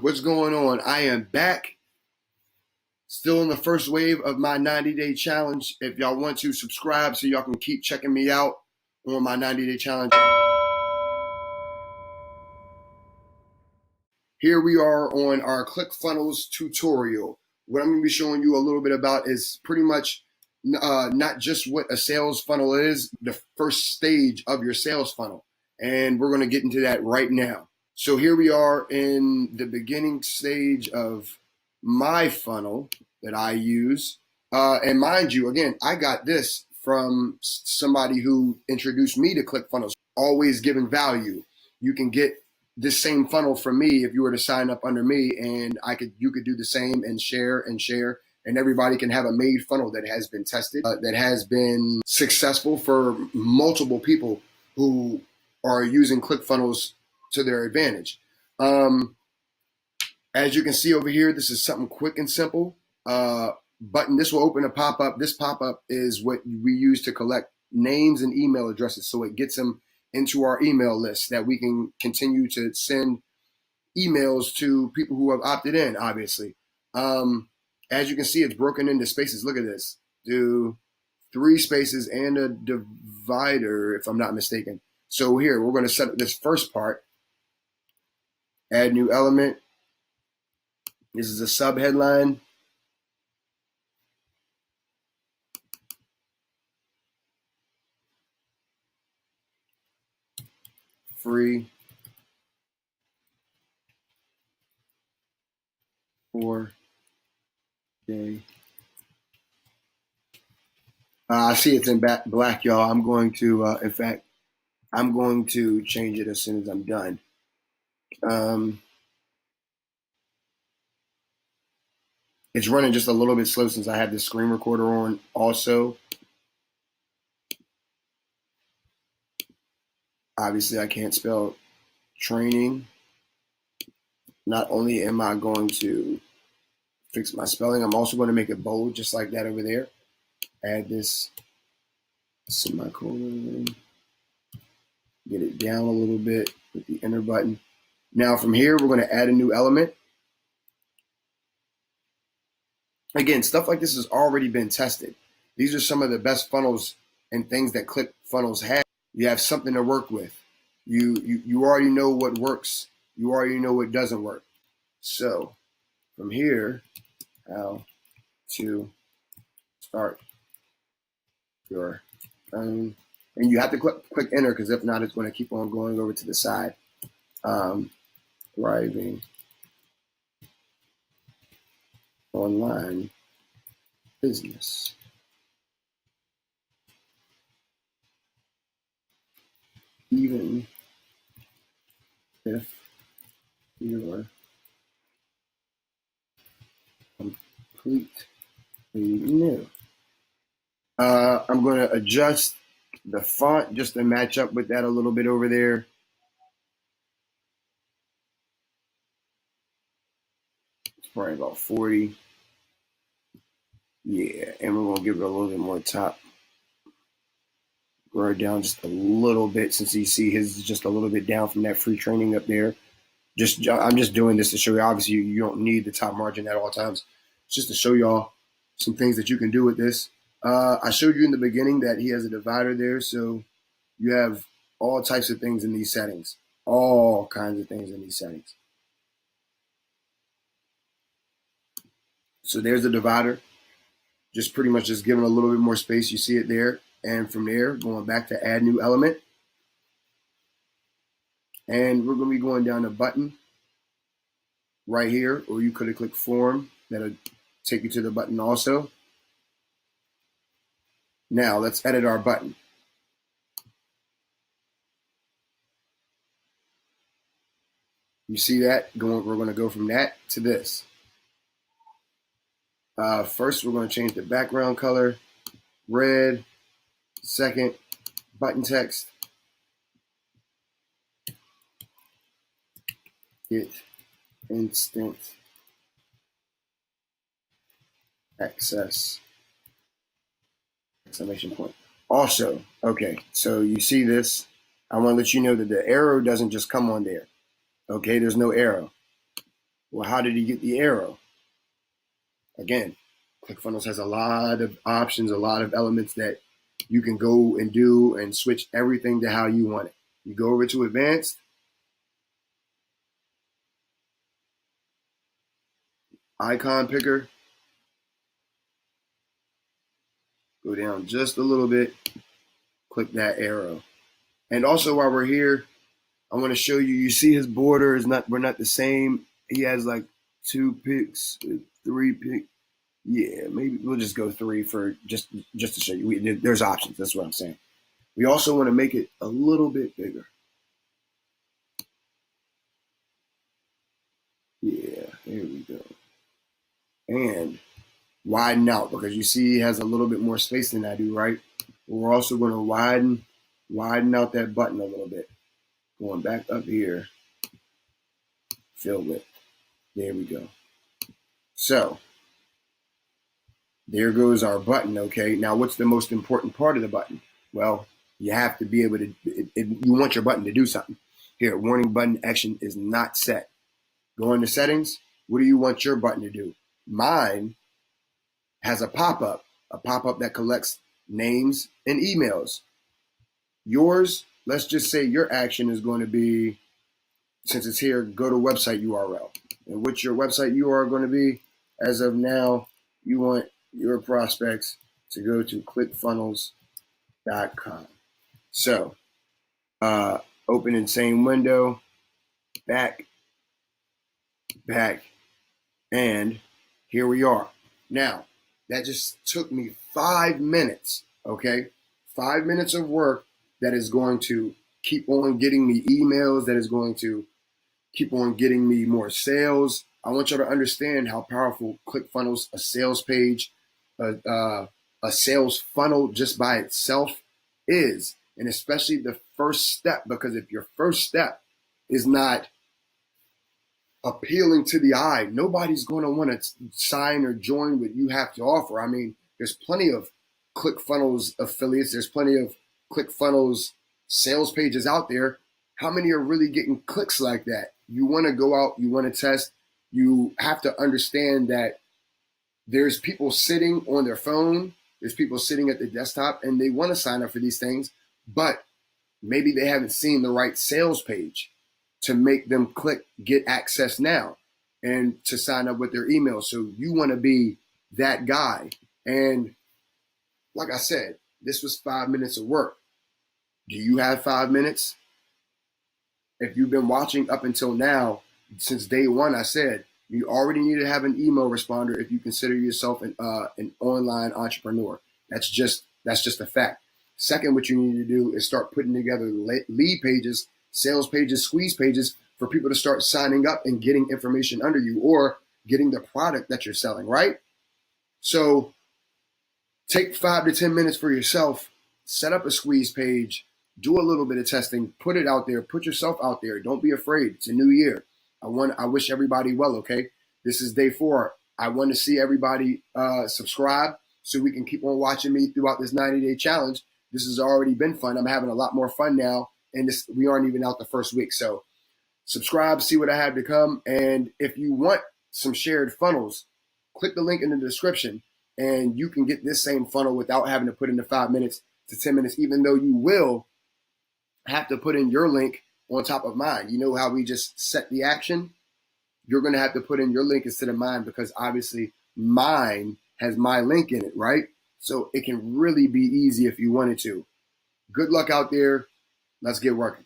What's going on? I am back, still in the first wave of my 90-day challenge. If y'all want to subscribe so y'all can keep checking me out on my 90-day challenge. Here we are on our Clickfunnels tutorial. What I'm going to be showing you a little bit about is pretty much not just what a sales funnel is, the first stage of your sales funnel. And we're going to get into that right now. So here we are in the beginning stage of my funnel that I use. And mind you, again, I got this from somebody who introduced me to ClickFunnels, always giving value. You can get this same funnel from me if you were to sign up under me, and you could do the same and share, and everybody can have a made funnel that has been tested, that has been successful for multiple people who are using ClickFunnels to their advantage. As you can see over here, this is something quick and simple. Button, this will open a pop-up. This pop-up is what we use to collect names and email addresses, so it gets them into our email list that we can continue to send emails to people who have opted in, obviously. As you can see, it's broken into spaces. Look at this. Do 3 spaces and a divider, if I'm not mistaken. So here, we're going to set up this first part. Add new element. This is a sub headline. Free for day. I see it's in black, y'all. I'm going to, in fact, I'm going to change it as soon as I'm done. It's running just a little bit slow since I have the screen recorder on also. Obviously, I can't spell training. Not only am I going to fix my spelling, I'm also going to make it bold, just like that over there. Add this semicolon. Get it down a little bit with the enter button. Now from here, we're going to add a new element. Again, stuff like this has already been tested. These are some of the best funnels and things that ClickFunnels have. You have something to work with. You already know what works. You already know what doesn't work. So from here, how to start your own. And you have to click enter, because if not, it's going to keep on going over to the side. Thriving online business. Even if you're completely new. I'm going to adjust the font just to match up with that a little bit over there. It's probably about 40. Yeah, and we're going to give it a little bit more top. Grow it down just a little bit, since you see his is just a little bit down from that free training up there. I'm just doing this to show you. Obviously, you don't need the top margin at all times. It's just to show y'all some things that you can do with this. I showed you in the beginning that he has a divider there, so you have all types of things in these settings. All kinds of things in these settings. So there's the divider. Just pretty much just giving a little bit more space. You see it there. And from there, going back to add new element. And we're going to be going down the button right here, or you could have clicked form. That'll take you to the button also. Now let's edit our button. You see that? We're going to go from that to this. First, we're going to change the background color, red. Second, button text. Get instant access. Exclamation point. Also, okay, so you see this. I want to let you know that the arrow doesn't just come on there. Okay, there's no arrow. Well, how did he get the arrow? Again, ClickFunnels has a lot of options, a lot of elements that you can go and do and switch everything to how you want it. You go over to advanced, icon picker, go down just a little bit, click that arrow. And also while we're here, I want to show you, you see his border is not, we're not the same. He has like 2 picks, 3 picks. Yeah, maybe we'll just go 3 for just to show you. There's options. That's what I'm saying. We also want to make it a little bit bigger. Yeah, there we go. And widen out because you see he has a little bit more space than I do, right? We're also going to widen out that button a little bit. Going back up here, fill width. There we go. So there goes our button, okay? Now what's the most important part of the button? Well, you have to be able to, you want your button to do something. Here, warning button action is not set. Go into settings. What do you want your button to do? Mine has a pop-up that collects names and emails. Yours, let's just say your action is going to be, since it's here, go to website URL. And what's your website URL going to be? As of now, you want your prospects to go to clickfunnels.com. So, open in same window, back, and here we are. Now, that just took me 5 minutes, okay? 5 minutes of work that is going to keep on getting me emails, that is going to keep on getting me more sales. I want y'all to understand how powerful ClickFunnels, a sales page, a sales funnel just by itself is. And especially the first step, because if your first step is not appealing to the eye, nobody's going to want to sign or join what you have to offer. I mean, there's plenty of ClickFunnels affiliates. There's plenty of ClickFunnels sales pages out there. How many are really getting clicks like that? You want to go out, you want to test. You have to understand that there's people sitting on their phone. There's people sitting at the desktop and they want to sign up for these things, but maybe they haven't seen the right sales page to make them click get access now and to sign up with their email. So you want to be that guy. And like I said, this was 5 minutes of work. Do you have 5 minutes? If you've been watching up until now, since day one, I said you already need to have an email responder if you consider yourself an online entrepreneur. That's just a fact. Second, what you need to do is start putting together lead pages, sales pages, squeeze pages for people to start signing up and getting information under you or getting the product that you're selling, right? So take 5 to 10 minutes for yourself, set up a squeeze page, do a little bit of testing, put it out there, put yourself out there. Don't be afraid. It's a new year. I wish everybody well, okay? This is day 4. I want to see everybody subscribe so we can keep on watching me throughout this 90-day challenge. This has already been fun. I'm having a lot more fun now, and we aren't even out the first week. So subscribe, see what I have to come. And if you want some shared funnels, click the link in the description, and you can get this same funnel without having to put in the 5 minutes to 10 minutes, even though you will have to put in your link on top of mine. You know how we just set the action? You're going to have to put in your link instead of mine because obviously mine has my link in it, right? So it can really be easy if you wanted to. Good luck out there. Let's get working.